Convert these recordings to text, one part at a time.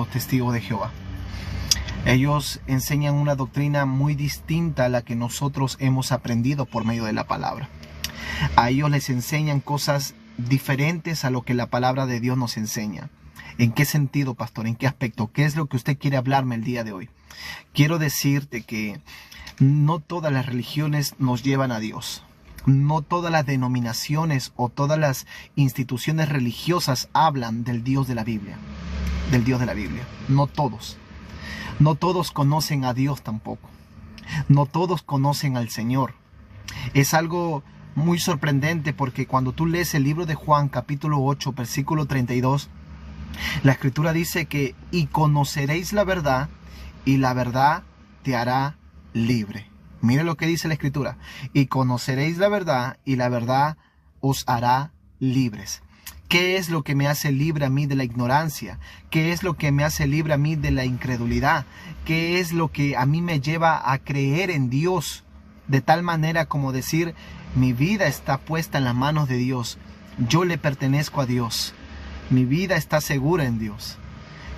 los testigos de Jehová. Ellos enseñan una doctrina muy distinta a la que nosotros hemos aprendido por medio de la palabra. A ellos les enseñan cosas diferentes a lo que la palabra de Dios nos enseña. ¿En qué sentido, pastor? ¿En qué aspecto? ¿Qué es lo que usted quiere hablarme el día de hoy? Quiero decirte que no todas las religiones nos llevan a Dios. No todas las denominaciones o todas las instituciones religiosas hablan del Dios de la Biblia. Del Dios de la Biblia. No todos. No todos conocen a Dios tampoco. No todos conocen al Señor. Es algo muy sorprendente porque cuando tú lees el libro de Juan, capítulo 8, versículo 32, la Escritura dice que y conoceréis la verdad y la verdad te hará libre. Mire lo que dice la Escritura. Y conoceréis la verdad y la verdad os hará libres. ¿Qué es lo que me hace libre a mí de la ignorancia? ¿Qué es lo que me hace libre a mí de la incredulidad? ¿Qué es lo que a mí me lleva a creer en Dios? De tal manera como decir, mi vida está puesta en las manos de Dios. Yo le pertenezco a Dios. Mi vida está segura en Dios.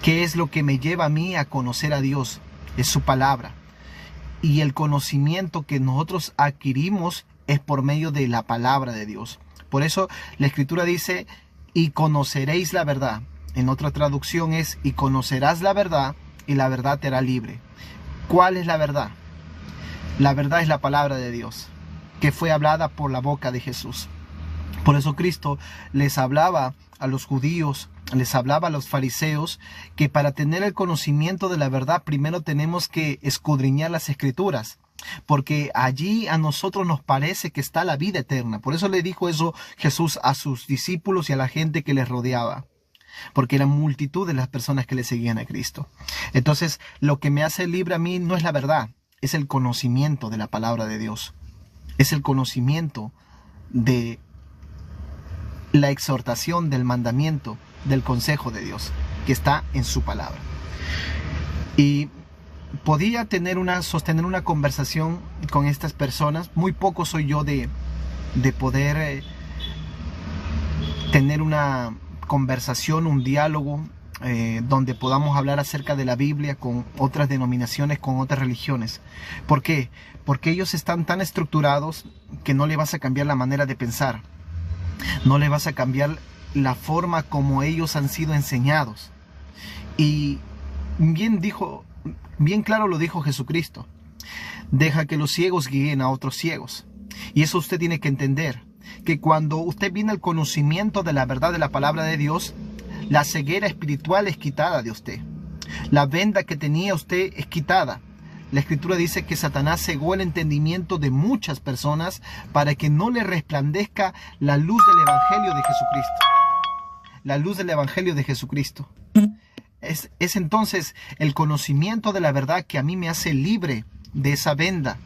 ¿Qué es lo que me lleva a mí a conocer a Dios? Es su palabra. Y el conocimiento que nosotros adquirimos es por medio de la palabra de Dios. Por eso la Escritura dice, y conoceréis la verdad. En otra traducción es, y conocerás la verdad, y la verdad te hará libre. ¿Cuál es la verdad? La verdad es la palabra de Dios, que fue hablada por la boca de Jesús. Por eso Cristo les hablaba a los judíos, les hablaba a los fariseos, que para tener el conocimiento de la verdad, primero tenemos que escudriñar las Escrituras. Porque allí a nosotros nos parece que está la vida eterna. Por eso le dijo eso Jesús a sus discípulos y a la gente que les rodeaba. Porque eran multitud de las personas que le seguían a Cristo. Entonces, lo que me hace libre a mí no es la verdad, es el conocimiento de la palabra de Dios. Es el conocimiento de la exhortación, del mandamiento, del consejo de Dios, que está en su palabra. Y podía sostener una conversación con estas personas. Muy poco soy yo de poder tener una conversación, un diálogo donde podamos hablar acerca de la Biblia con otras denominaciones, con otras religiones. ¿Por qué? Porque ellos están tan estructurados que no le vas a cambiar la manera de pensar. No le vas a cambiar la forma como ellos han sido enseñados. Y bien claro lo dijo Jesucristo. Deja que los ciegos guíen a otros ciegos. Y eso usted tiene que entender. Que cuando usted viene al conocimiento de la verdad de la palabra de Dios, la ceguera espiritual es quitada de usted. La venda que tenía usted es quitada. La Escritura dice que Satanás cegó el entendimiento de muchas personas para que no le resplandezca la luz del Evangelio de Jesucristo. La luz del Evangelio de Jesucristo. Es entonces el conocimiento de la verdad que a mí me hace libre de esa venda,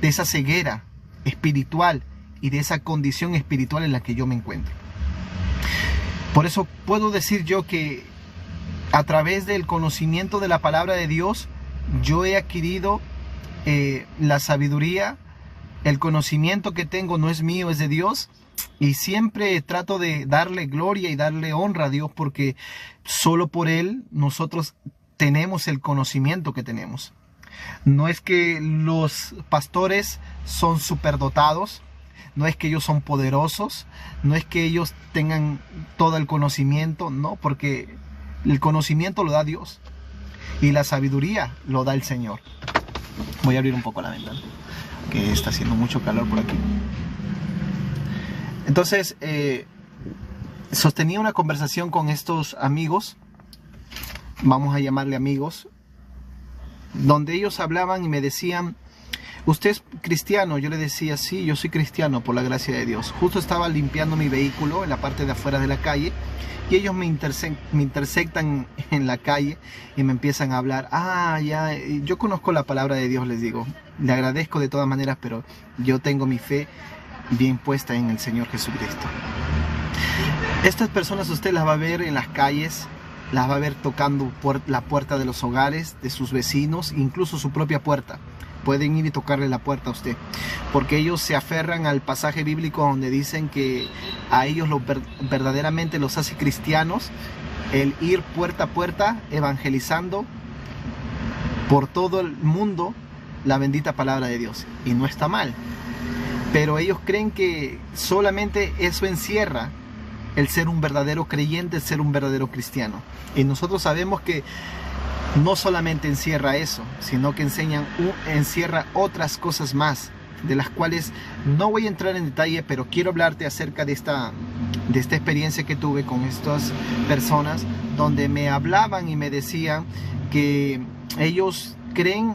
de esa ceguera espiritual y de esa condición espiritual en la que yo me encuentro. Por eso puedo decir yo que a través del conocimiento de la palabra de Dios, yo he adquirido la sabiduría. El conocimiento que tengo no es mío, es de Dios. Y siempre trato de darle gloria y darle honra a Dios, porque solo por Él nosotros tenemos el conocimiento que tenemos. No es que los pastores son superdotados, no es que ellos son poderosos, no es que ellos tengan todo el conocimiento, no, porque el conocimiento lo da Dios y la sabiduría lo da el Señor. Voy a abrir un poco la ventana, que está haciendo mucho calor por aquí. Entonces, sostenía una conversación con estos amigos, vamos a llamarle amigos, donde ellos hablaban y me decían, ¿usted es cristiano? Yo le decía, sí, yo soy cristiano por la gracia de Dios. Justo estaba limpiando mi vehículo en la parte de afuera de la calle y ellos me intersectan en la calle y me empiezan a hablar. Ya, yo conozco la palabra de Dios, les digo. Le agradezco de todas maneras, pero yo tengo mi fe bien puesta en el Señor Jesucristo. Estas personas usted las va a ver en las calles, las va a ver tocando la puerta de los hogares, de sus vecinos, incluso su propia puerta. Pueden ir y tocarle la puerta a usted, porque ellos se aferran al pasaje bíblico donde dicen que a ellos verdaderamente los hace cristianos el ir puerta a puerta evangelizando por todo el mundo la bendita palabra de Dios. Y no está mal, pero ellos creen que solamente eso encierra el ser un verdadero creyente, el ser un verdadero cristiano. Y nosotros sabemos que no solamente encierra eso, sino que encierra otras cosas más, de las cuales no voy a entrar en detalle, pero quiero hablarte acerca de esta experiencia que tuve con estas personas, donde me hablaban y me decían que ellos creen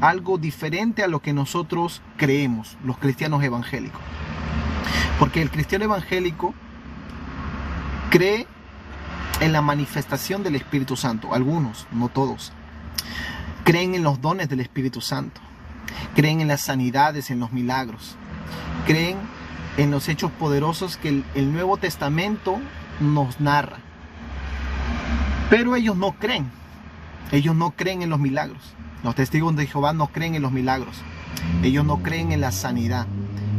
algo diferente a lo que nosotros creemos, los cristianos evangélicos. Porque el cristiano evangélico cree en la manifestación del Espíritu Santo. Algunos, no todos. Creen en los dones del Espíritu Santo. Creen en las sanidades, en los milagros. Creen en los hechos poderosos que el Nuevo Testamento nos narra. Pero ellos no creen. Ellos no creen en los milagros. Los testigos de Jehová no creen en los milagros. Ellos no creen en la sanidad.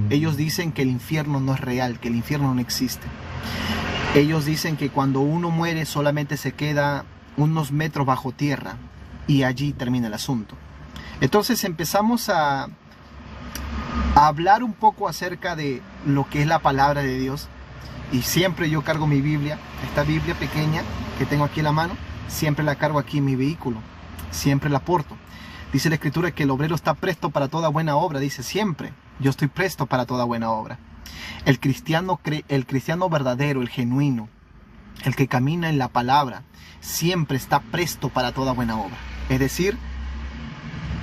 Ellos dicen que el infierno no es real, que el infierno no existe. Ellos dicen que cuando uno muere solamente se queda unos metros bajo tierra y allí termina el asunto. Entonces empezamos a hablar un poco acerca de lo que es la palabra de Dios. Y siempre yo cargo mi Biblia, esta Biblia pequeña que tengo aquí en la mano, siempre la cargo aquí en mi vehículo, siempre la porto. Dice la Escritura que el obrero está presto para toda buena obra, dice siempre, yo estoy presto para toda buena obra. El cristiano verdadero, el genuino, el que camina en la palabra, siempre está presto para toda buena obra. Es decir,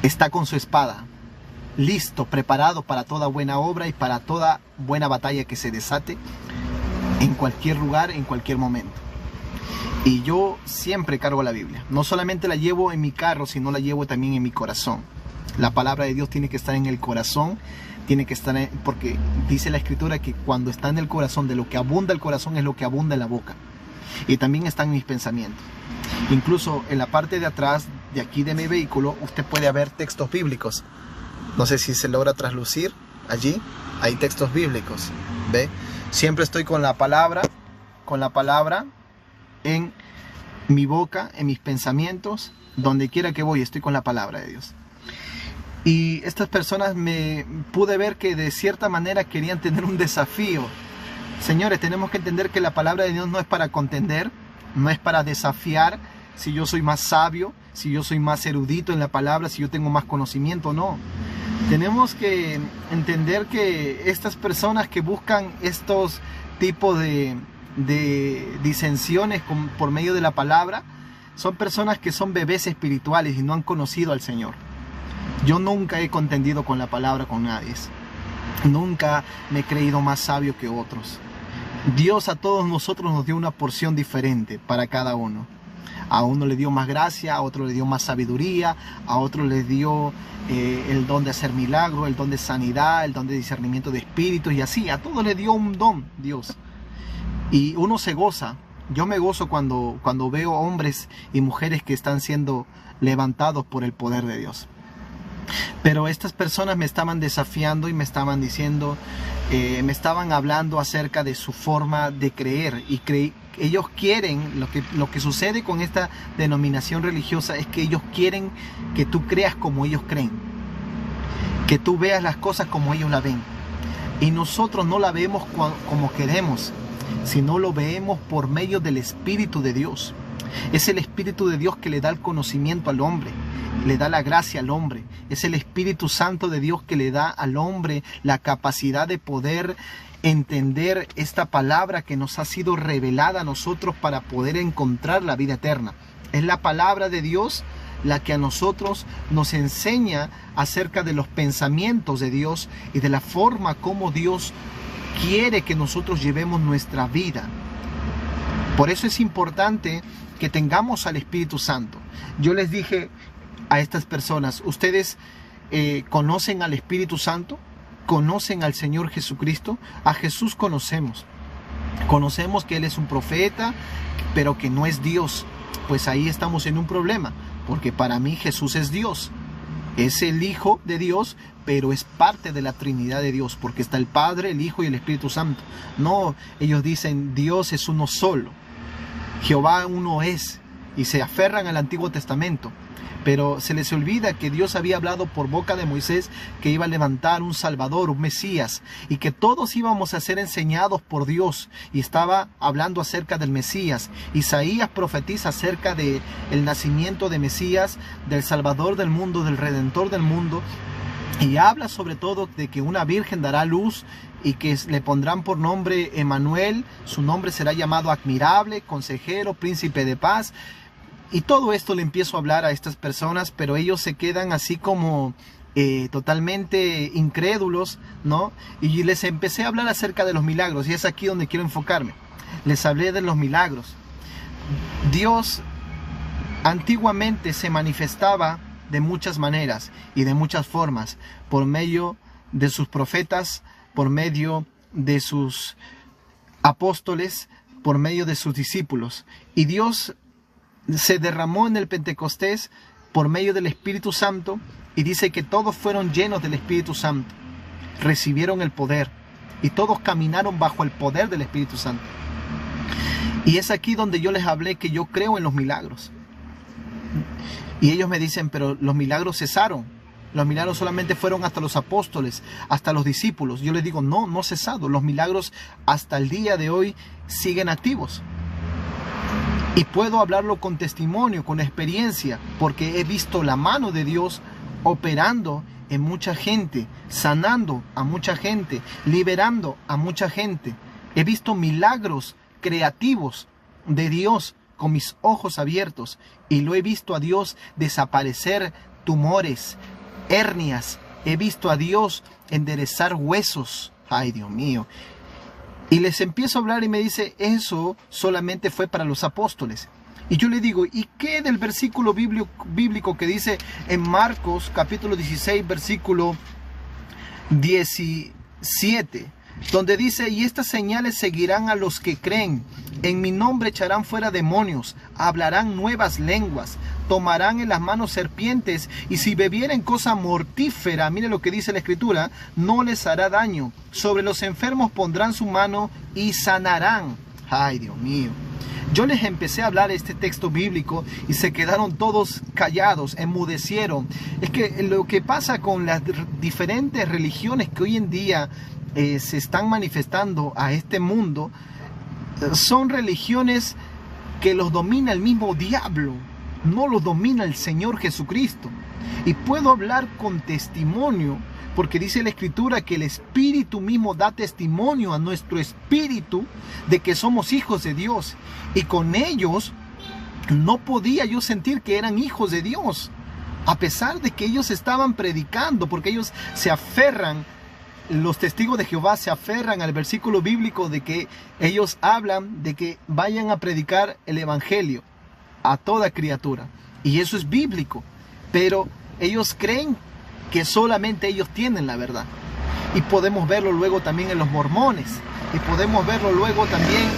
está con su espada, listo, preparado para toda buena obra y para toda buena batalla que se desate en cualquier lugar, en cualquier momento. Y yo siempre cargo la Biblia. No solamente la llevo en mi carro, sino la llevo también en mi corazón. La palabra de Dios tiene que estar en el corazón, tiene que estar porque dice la Escritura que cuando está en el corazón, de lo que abunda el corazón es lo que abunda en la boca. Y también está en mis pensamientos. Incluso en la parte de atrás, de aquí de mi vehículo, usted puede ver textos bíblicos. No sé si se logra traslucir allí. Hay textos bíblicos. ¿Ve? Siempre estoy con la palabra en mi boca, en mis pensamientos, donde quiera que voy, estoy con la palabra de Dios. Y estas personas me pude ver que de cierta manera querían tener un desafío. Señores, tenemos que entender que la palabra de Dios no es para contender, no es para desafiar si yo soy más sabio, si yo soy más erudito en la palabra, si yo tengo más conocimiento, no. Tenemos que entender que estas personas que buscan estos tipos de disensiones por medio de la palabra, son personas que son bebés espirituales y no han conocido al Señor. Yo nunca he contendido con la palabra con nadie. Nunca me he creído más sabio que otros. Dios a todos nosotros nos dio una porción diferente para cada uno. A uno le dio más gracia, a otro le dio más sabiduría, a otro le dio el don de hacer milagros, el don de sanidad, el don de discernimiento de espíritus y así. A todos le dio un don Dios. Y uno se goza. Yo me gozo cuando veo hombres y mujeres que están siendo levantados por el poder de Dios. Pero estas personas me estaban desafiando y me estaban diciendo, me estaban hablando acerca de su forma de creer. Y ellos quieren, lo que sucede con esta denominación religiosa es que ellos quieren que tú creas como ellos creen. Que tú veas las cosas como ellos la ven. Y nosotros no la vemos como queremos, sino lo vemos por medio del Espíritu de Dios. Es el Espíritu de Dios que le da el conocimiento al hombre, le da la gracia al hombre. Es el Espíritu Santo de Dios que le da al hombre la capacidad de poder entender esta palabra que nos ha sido revelada a nosotros para poder encontrar la vida eterna. Es la palabra de Dios la que a nosotros nos enseña acerca de los pensamientos de Dios y de la forma como Dios quiere que nosotros llevemos nuestra vida. Por eso es importante que tengamos al Espíritu Santo. Yo les dije a estas personas, ¿ustedes conocen al Espíritu Santo? ¿Conocen al Señor Jesucristo? A Jesús conocemos. Conocemos que Él es un profeta, pero que no es Dios. Pues ahí estamos en un problema, porque para mí Jesús es Dios. Es el Hijo de Dios, pero es parte de la Trinidad de Dios, porque está el Padre, el Hijo y el Espíritu Santo. No, ellos dicen Dios es uno solo. Jehová uno es, y se aferran al Antiguo Testamento. Pero se les olvida que Dios había hablado por boca de Moisés que iba a levantar un Salvador, un Mesías, y que todos íbamos a ser enseñados por Dios. Y estaba hablando acerca del Mesías. Isaías profetiza acerca del nacimiento de Mesías, del Salvador del mundo, del Redentor del mundo. Y habla sobre todo de que una virgen dará luz y que le pondrán por nombre Emmanuel. Su nombre será llamado Admirable, Consejero, Príncipe de Paz. Y todo esto le empiezo a hablar a estas personas, pero ellos se quedan así como totalmente incrédulos, ¿no? Y les empecé a hablar acerca de los milagros, y es aquí donde quiero enfocarme. Les hablé de los milagros. Dios antiguamente se manifestaba de muchas maneras y de muchas formas, por medio de sus profetas, por medio de sus apóstoles, por medio de sus discípulos. Y Dios se derramó en el Pentecostés por medio del Espíritu Santo, y dice que todos fueron llenos del Espíritu Santo, recibieron el poder, y todos caminaron bajo el poder del Espíritu Santo. Y es aquí donde yo les hablé que yo creo en los milagros. Y ellos me dicen, pero los milagros cesaron. Los milagros solamente fueron hasta los apóstoles, hasta los discípulos. Yo les digo, no, no cesado. Los milagros hasta el día de hoy siguen activos. Y puedo hablarlo con testimonio, con experiencia, porque he visto la mano de Dios operando en mucha gente, sanando a mucha gente, liberando a mucha gente. He visto milagros creativos de Dios con mis ojos abiertos, y lo he visto a Dios desaparecer tumores, hernias. He visto a Dios enderezar huesos. Ay, Dios mío. Y les empiezo a hablar y me dice, eso solamente fue para los apóstoles. Y yo le digo, ¿y qué del versículo bíblico que dice en Marcos capítulo 16, versículo 17? Donde dice, y estas señales seguirán a los que creen. En mi nombre echarán fuera demonios, hablarán nuevas lenguas, tomarán en las manos serpientes, y si bebieren cosa mortífera, mire lo que dice la Escritura, no les hará daño. Sobre los enfermos pondrán su mano y sanarán. Ay, Dios mío. Yo les empecé a hablar este texto bíblico y se quedaron todos callados, enmudecieron. Es que lo que pasa con las diferentes religiones que hoy en día se están manifestando a este mundo, son religiones que los domina el mismo diablo, no los domina el Señor Jesucristo. Y puedo hablar con testimonio, porque dice la Escritura que el Espíritu mismo da testimonio a nuestro espíritu de que somos hijos de Dios. Y con ellos no podía yo sentir que eran hijos de Dios, a pesar de que ellos estaban predicando, porque ellos se aferran. Los testigos de Jehová se aferran al versículo bíblico de que ellos hablan de que vayan a predicar el evangelio a toda criatura. Y eso es bíblico. Pero ellos creen que solamente ellos tienen la verdad. Y podemos verlo luego también en los mormones. Y podemos verlo luego también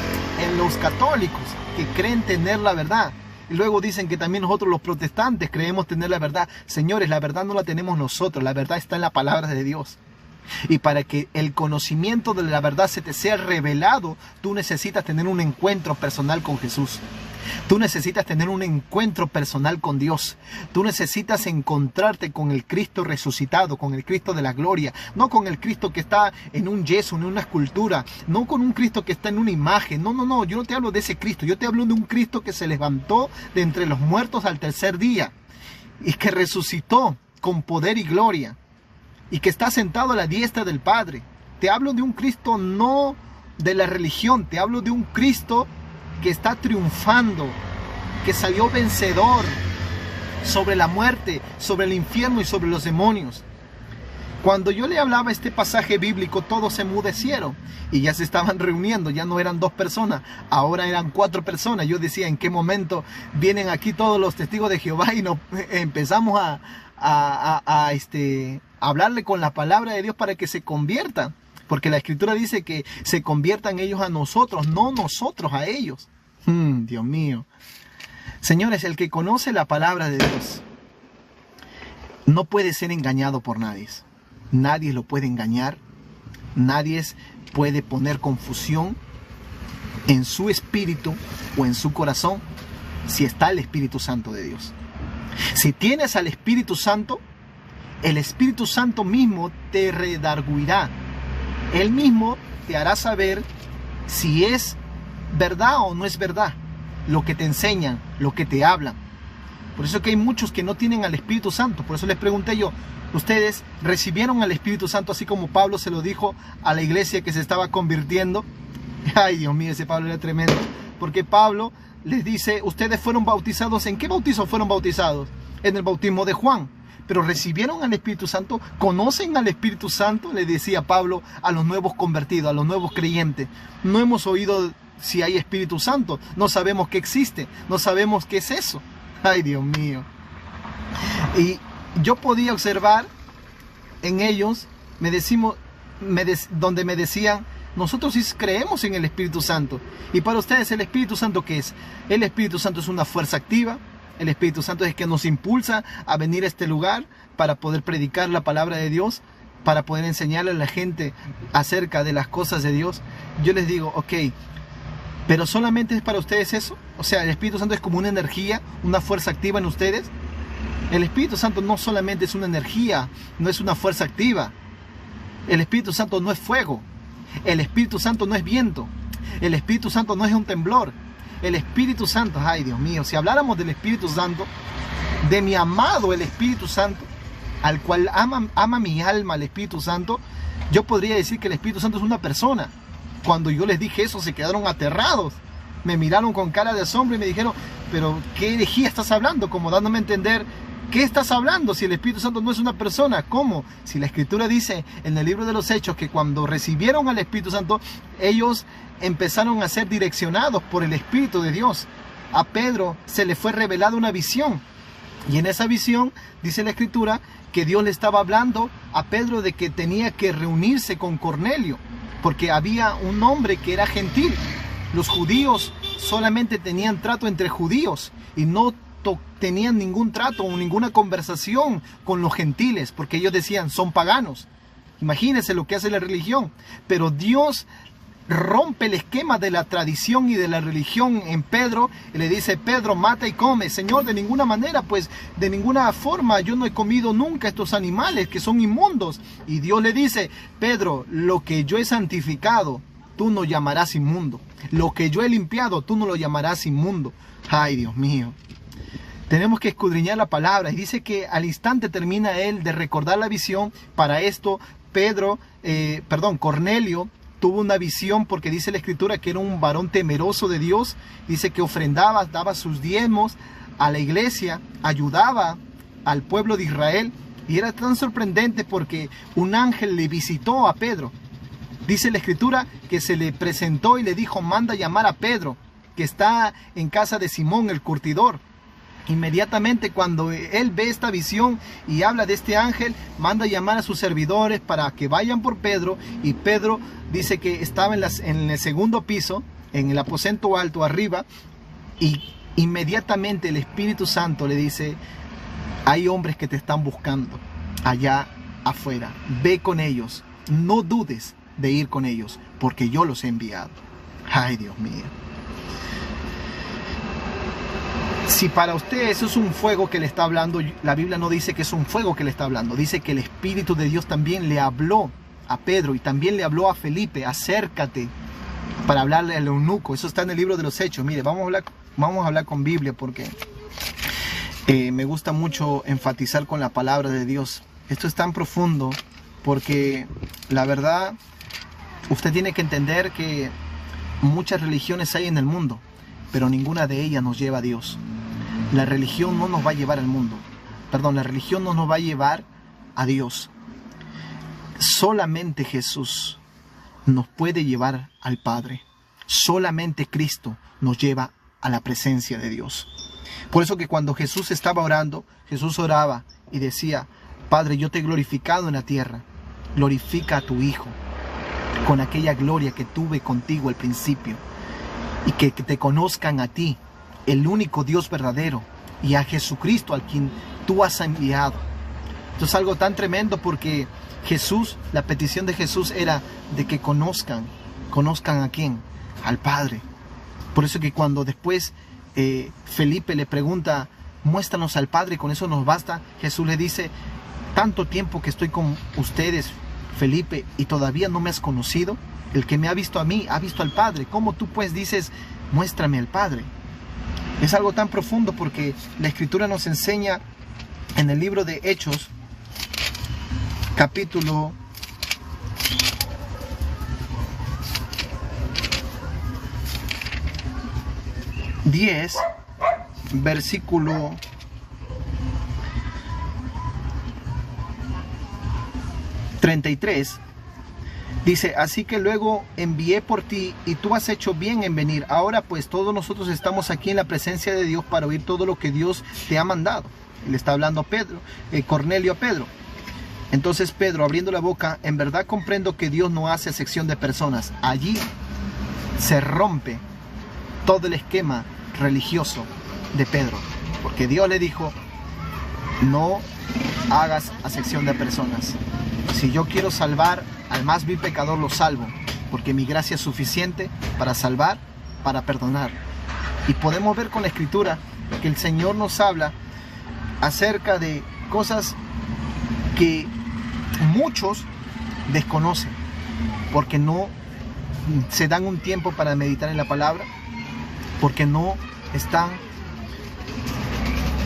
en los católicos, que creen tener la verdad. Y luego dicen que también nosotros los protestantes creemos tener la verdad. Señores, la verdad no la tenemos nosotros. La verdad está en la palabra de Dios. Y para que el conocimiento de la verdad se te sea revelado, tú necesitas tener un encuentro personal con Jesús. Tú necesitas tener un encuentro personal con Dios. Tú necesitas encontrarte con el Cristo resucitado, con el Cristo de la gloria. No con el Cristo que está en un yeso, en una escultura. No con un Cristo que está en una imagen. No, no, no. Yo no te hablo de ese Cristo. Yo te hablo de un Cristo que se levantó de entre los muertos al tercer día. Y que resucitó con poder y gloria. Y que está sentado a la diestra del Padre. Te hablo de un Cristo no de la religión. Te hablo de un Cristo que está triunfando, que salió vencedor sobre la muerte, sobre el infierno y sobre los demonios. Cuando yo le hablaba este pasaje bíblico, todos se enmudecieron y ya se estaban reuniendo. Ya no eran 2 personas, ahora eran 4 personas. Yo decía, ¿en qué momento vienen aquí todos los testigos de Jehová y nos empezamos a hablarle con la palabra de Dios para que se conviertan? Porque la Escritura dice que se conviertan ellos a nosotros, no nosotros a ellos. Dios mío. Señores, el que conoce la palabra de Dios no puede ser engañado por nadie. Nadie lo puede engañar. Nadie puede poner confusión. en su espíritu o en su corazón si está el Espíritu Santo de Dios. Si tienes al Espíritu Santo, el Espíritu Santo mismo te redarguirá. Él mismo te hará saber si es verdad o no es verdad lo que te enseñan, lo que te hablan. Por eso que hay muchos que no tienen al Espíritu Santo. Por eso les pregunté yo, ¿ustedes recibieron al Espíritu Santo así como Pablo se lo dijo a la iglesia que se estaba convirtiendo? Ay, Dios mío, ese Pablo era tremendo. Porque Pablo les dice, ustedes fueron bautizados, ¿en qué bautizo fueron bautizados? En el bautismo de Juan. Pero recibieron al Espíritu Santo, conocen al Espíritu Santo, le decía Pablo a los nuevos convertidos, a los nuevos creyentes. No hemos oído si hay Espíritu Santo, no sabemos que existe, no sabemos qué es eso. Ay, Dios mío. Y yo podía observar en ellos, donde me decían, nosotros sí creemos en el Espíritu Santo. Y para ustedes, ¿el Espíritu Santo qué es? El Espíritu Santo es una fuerza activa. El Espíritu Santo es el que nos impulsa a venir a este lugar para poder predicar la palabra de Dios, para poder enseñarle a la gente acerca de las cosas de Dios. Yo les digo, ok, ¿pero solamente es para ustedes eso? O sea, ¿el Espíritu Santo es como una energía, una fuerza activa en ustedes? El Espíritu Santo no solamente es una energía, no es una fuerza activa. El Espíritu Santo no es fuego. El Espíritu Santo no es viento. El Espíritu Santo no es un temblor. El Espíritu Santo, ay Dios mío, si habláramos del Espíritu Santo, de mi amado el Espíritu Santo, al cual ama mi alma el Espíritu Santo, yo podría decir que el Espíritu Santo es una persona. Cuando yo les dije eso, se quedaron aterrados. Me miraron con cara de asombro y me dijeron, pero ¿qué herejía estás hablando? Como dándome a entender, ¿qué estás hablando si el Espíritu Santo no es una persona? ¿Cómo? Si la Escritura dice en el libro de los Hechos que cuando recibieron al Espíritu Santo, ellos empezaron a ser direccionados por el Espíritu de Dios. A Pedro se le fue revelada una visión. Y en esa visión dice la Escritura que Dios le estaba hablando a Pedro de que tenía que reunirse con Cornelio, porque había un hombre que era gentil. Los judíos solamente tenían trato entre judíos y no tenían ningún trato o ninguna conversación con los gentiles, porque ellos decían, son paganos. Imagínense lo que hace la religión. Pero Dios rompe el esquema de la tradición y de la religión en Pedro y le dice, Pedro, mata y come. Señor, de ninguna manera, pues de ninguna forma, yo no he comido nunca estos animales que son inmundos. Y Dios le dice, Pedro, lo que yo he santificado, tú no llamarás inmundo. Lo que yo he limpiado, tú no lo llamarás inmundo. Ay, Dios mío. Tenemos que escudriñar la palabra. Y dice que al instante termina él de recordar la visión. Para esto, Cornelio tuvo una visión, porque dice la Escritura que era un varón temeroso de Dios. Dice que ofrendaba, daba sus diezmos a la iglesia, ayudaba al pueblo de Israel. Y era tan sorprendente porque un ángel le visitó a Pedro. Dice la Escritura que se le presentó y le dijo, manda llamar a Pedro, que está en casa de Simón el curtidor. Inmediatamente cuando él ve esta visión y habla de este ángel, manda llamar a sus servidores para que vayan por Pedro. Y Pedro dice que estaba en el segundo piso, en el aposento alto arriba, y inmediatamente el Espíritu Santo le dice, hay hombres que te están buscando allá afuera, ve con ellos, no dudes de ir con ellos, porque yo los he enviado. Ay, Dios mío. Si para usted eso es un fuego que le está hablando, la Biblia no dice que es un fuego que le está hablando. Dice que el Espíritu de Dios también le habló a Pedro y también le habló a Felipe, acércate, para hablarle al eunuco. Eso está en el libro de los Hechos. Mire, vamos a hablar con Biblia, porque me gusta mucho enfatizar con la palabra de Dios. Esto es tan profundo, porque la verdad, usted tiene que entender que muchas religiones hay en el mundo, pero ninguna de ellas nos lleva a Dios. La religión no nos va a llevar al mundo. La religión no nos va a llevar a Dios. Solamente Jesús nos puede llevar al Padre. Solamente Cristo nos lleva a la presencia de Dios. Por eso que cuando Jesús estaba orando, Jesús oraba y decía, Padre, yo te he glorificado en la tierra. Glorifica a tu Hijo con aquella gloria que tuve contigo al principio. Y que te conozcan a ti, el único Dios verdadero, y a Jesucristo, al quien tú has enviado. Esto es algo tan tremendo, porque Jesús, la petición de Jesús era de que conozcan a quién, al Padre. Por eso que cuando después Felipe le pregunta, muéstranos al Padre, con eso nos basta, Jesús le dice, tanto tiempo que estoy con ustedes, Felipe, y todavía no me has conocido. El que me ha visto a mí, ha visto al Padre. ¿Cómo tú pues dices, muéstrame al Padre? Es algo tan profundo porque la Escritura nos enseña en el libro de Hechos, capítulo 10, versículo 33, dice, así que luego envié por ti y tú has hecho bien en venir. Ahora pues todos nosotros estamos aquí en la presencia de Dios para oír todo lo que Dios te ha mandado. Le está hablando Cornelio a Pedro. Entonces Pedro, abriendo la boca, en verdad comprendo que Dios no hace acepción de personas. Allí se rompe todo el esquema religioso de Pedro, porque Dios le dijo, no hagas acepción de personas. Si yo quiero salvar al más vil pecador, lo salvo, porque mi gracia es suficiente para salvar, para perdonar. Y podemos ver con la Escritura que el Señor nos habla acerca de cosas que muchos desconocen, porque no se dan un tiempo para meditar en la palabra, porque no están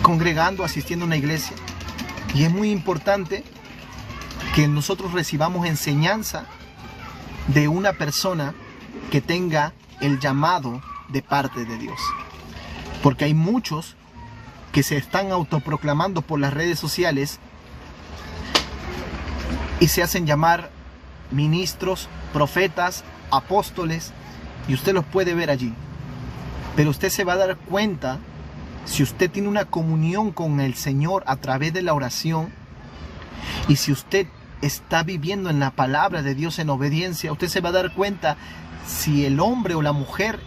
congregando, asistiendo a una iglesia. Y es muy importante que nosotros recibamos enseñanza de una persona que tenga el llamado de parte de Dios. Porque hay muchos que se están autoproclamando por las redes sociales y se hacen llamar ministros, profetas, apóstoles, y usted los puede ver allí. Pero usted se va a dar cuenta, si usted tiene una comunión con el Señor a través de la oración, y si usted está viviendo en la palabra de Dios en obediencia, usted se va a dar cuenta si el hombre o la mujer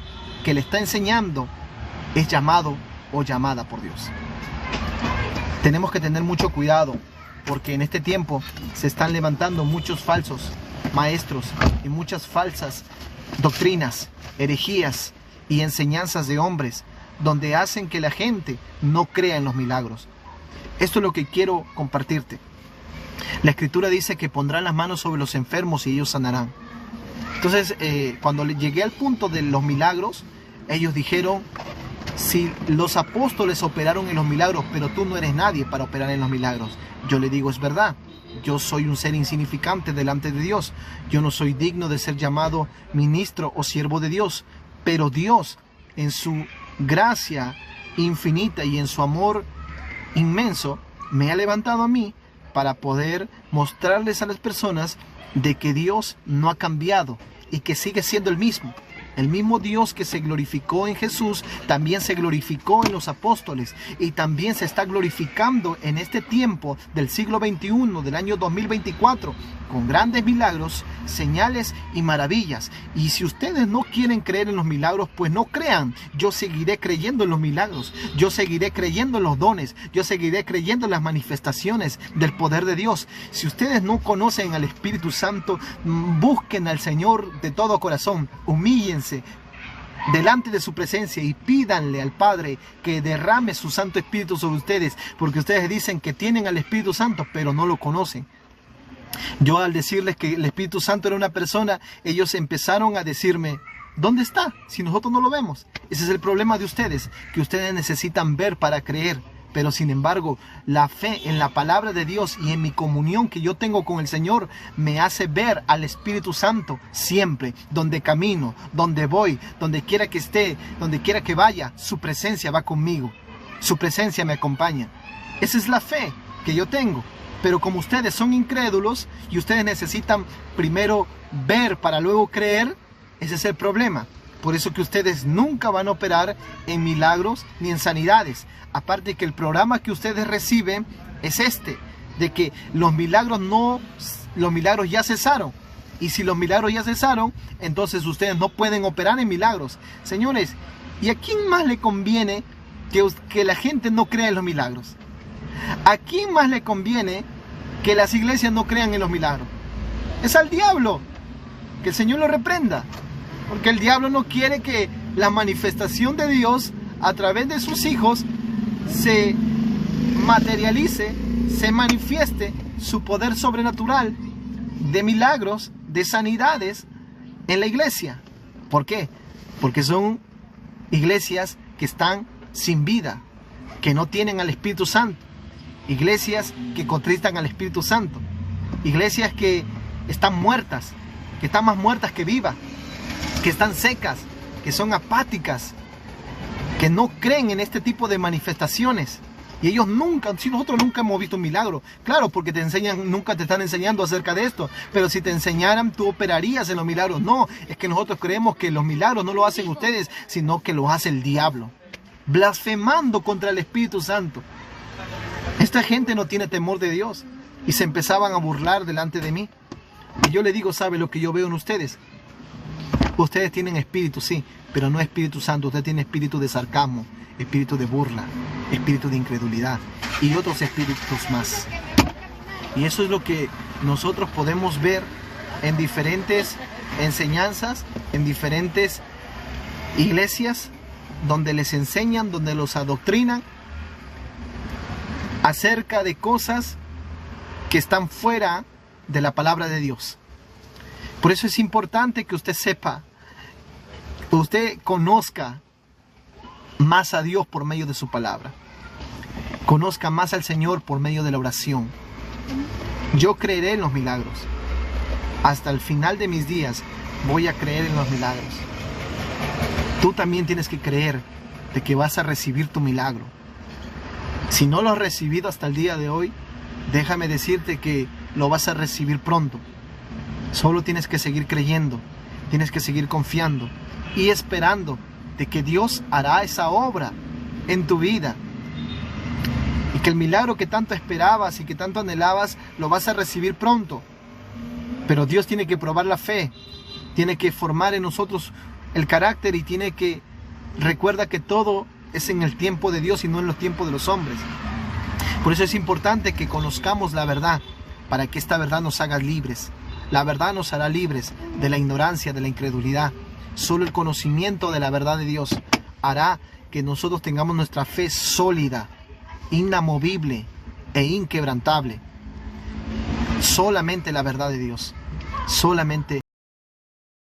que le está enseñando es llamado o llamada por Dios. Tenemos que tener mucho cuidado, porque en este tiempo se están levantando muchos falsos maestros y muchas falsas doctrinas, herejías y enseñanzas de hombres, donde hacen que la gente no crea en los milagros. Esto es lo que quiero compartirte. La Escritura dice que pondrán las manos sobre los enfermos y ellos sanarán. Entonces, cuando llegué al punto de los milagros, ellos dijeron, si los apóstoles operaron en los milagros, pero tú no eres nadie para operar en los milagros. Yo le digo, es verdad. Yo soy un ser insignificante delante de Dios. Yo no soy digno de ser llamado ministro o siervo de Dios. Pero Dios, en su gracia infinita y en su amor inmenso, me ha levantado a mí para poder mostrarles a las personas de que Dios no ha cambiado y que sigue siendo el mismo. El mismo Dios que se glorificó en Jesús, también se glorificó en los apóstoles y también se está glorificando en este tiempo del siglo XXI, del año 2024, con grandes milagros, señales y maravillas. Y si ustedes no quieren creer en los milagros, pues no crean. Yo seguiré creyendo en los milagros, yo seguiré creyendo en los dones, yo seguiré creyendo en las manifestaciones del poder de Dios. Si ustedes no conocen al Espíritu Santo, busquen al Señor de todo corazón, humíllense delante de su presencia y pídanle al Padre que derrame su Santo Espíritu sobre ustedes, porque ustedes dicen que tienen al Espíritu Santo, pero no lo conocen. Yo, al decirles que el Espíritu Santo era una persona, ellos empezaron a decirme, ¿dónde está? Si nosotros no lo vemos. Ese es el problema de ustedes, que ustedes necesitan ver para creer. Pero sin embargo, la fe en la palabra de Dios y en mi comunión que yo tengo con el Señor me hace ver al Espíritu Santo siempre, donde camino, donde voy, donde quiera que esté, donde quiera que vaya, su presencia va conmigo, su presencia me acompaña. Esa es la fe que yo tengo. Pero como ustedes son incrédulos y ustedes necesitan primero ver para luego creer, ese es el problema. Por eso que ustedes nunca van a operar en milagros ni en sanidades. Aparte que el programa que ustedes reciben es de que los milagros ya cesaron. Y si los milagros ya cesaron, entonces ustedes no pueden operar en milagros. Señores, ¿y a quién más le conviene que la gente no crea en los milagros? ¿A quién más le conviene que las iglesias no crean en los milagros? Es al diablo. Que el Señor lo reprenda. Porque el diablo no quiere que la manifestación de Dios a través de sus hijos se materialice, se manifieste su poder sobrenatural de milagros, de sanidades en la iglesia. ¿Por qué? Porque son iglesias que están sin vida, que no tienen al Espíritu Santo, iglesias que contristan al Espíritu Santo, iglesias que están muertas, que están más muertas que vivas, que están secas, que son apáticas, que no creen en este tipo de manifestaciones. Y ellos nunca, si nosotros nunca hemos visto un milagro, claro, porque te enseñan, nunca te están enseñando acerca de esto, pero si te enseñaran, tú operarías en los milagros. No, es que nosotros creemos que los milagros no lo hacen ustedes, sino que los hace el diablo, blasfemando contra el Espíritu Santo. Esta gente no tiene temor de Dios y se empezaban a burlar delante de mí. Y yo le digo, ¿sabe lo que yo veo en ustedes? Ustedes tienen espíritu, sí, pero no Espíritu Santo. Usted tiene espíritu de sarcasmo, espíritu de burla, espíritu de incredulidad y otros espíritus más. Y eso es lo que nosotros podemos ver en diferentes enseñanzas, en diferentes iglesias, donde les enseñan, donde los adoctrinan acerca de cosas que están fuera de la palabra de Dios. Por eso es importante que usted sepa, que usted conozca más a Dios por medio de su palabra. Conozca más al Señor por medio de la oración. Yo creeré en los milagros. Hasta el final de mis días voy a creer en los milagros. Tú también tienes que creer de que vas a recibir tu milagro. Si no lo has recibido hasta el día de hoy, déjame decirte que lo vas a recibir pronto. Solo tienes que seguir creyendo, tienes que seguir confiando y esperando de que Dios hará esa obra en tu vida. Y que el milagro que tanto esperabas y que tanto anhelabas, lo vas a recibir pronto. Pero Dios tiene que probar la fe, tiene que formar en nosotros el carácter y tiene que... Recuerda que todo es en el tiempo de Dios y no en los tiempos de los hombres. Por eso es importante que conozcamos la verdad, para que esta verdad nos haga libres. La verdad nos hará libres de la ignorancia, de la incredulidad. Solo el conocimiento de la verdad de Dios hará que nosotros tengamos nuestra fe sólida, inamovible e inquebrantable. Solamente la verdad de Dios. Solamente